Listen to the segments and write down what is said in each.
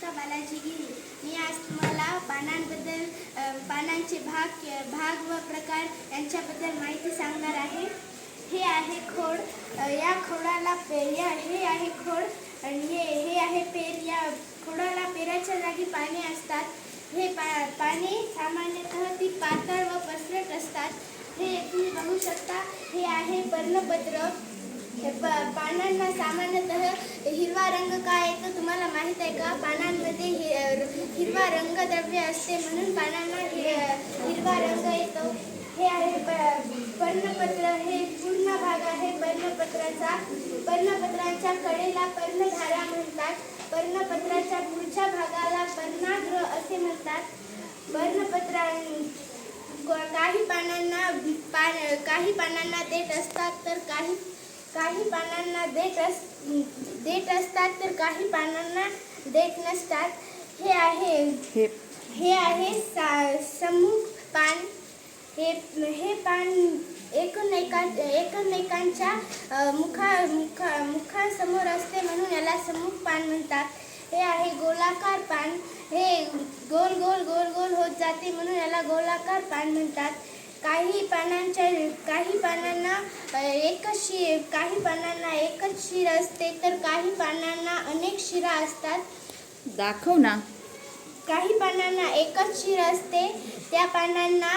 अनुष्का बालाजी गिरी. मी आज तुम्हाला पानांबद्दल पानांचे भाग व प्रकार यांच्याबद्दल माहिती सांगणार आहे. हे आहे खोड. या खोडाला हे आहे खोड आणि हे आहे पेर. या खोडाला पेराच्या जागी पाने असतात. हे पाने सामान्यतः ती पातळ व पसरट असतात. हे तुम्ही बघू शकता. हे आहे पर्णपत्र. पानांना सामान्यतः हिरवा रंग का येतो तुम्हाला माहीत आहे का? पानांमध्ये हिरवा रंगद्रव्य असते म्हणून पानांना हिरवा रंग येतो. हे आहे पर्णपत्र. हे पूर्ण भाग आहे पर्णपत्राचा. पर्णपत्राच्या कडेला पर्णधारा म्हणतात. पर्णपत्राच्या पुढच्या भागाला पर्णाग्र असे म्हणतात. काही पानांना देठ असतात तर काही पानांना देठ असतात तर काही पानांना देठ नसतात. हे आहे समूह पान. हे पान एकमेकांच्या मुखासमोर असते म्हणून याला समूह पान म्हणतात. हे आहे गोलाकार पान. हे गोल गोल गोल गोल होत जाते म्हणून याला गोलाकार पान म्हणतात. काही पानांना एकच शिर असते तर काही पानांना अनेक शिरा असतात. दाखव ना. काही पानांना एकच शिर असते त्या पानांना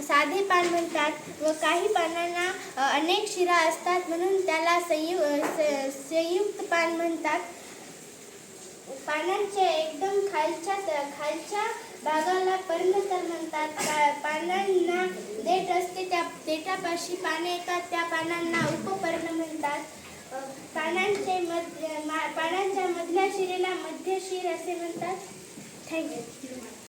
साधे पान म्हणतात व काही पानांना अनेक शिरा असतात म्हणून त्याला संयुक्त पान म्हणतात. पानांच्या एकदम खालच्या भागाला पर्णतर म्हणतात. पानांना देठ असते त्या देठापाशी पाने येतात त्या पानांना उपपर्ण म्हणतात. पानांच्या मधल्या शिरेला मध्यशीर असे म्हणतात. थँक्यू.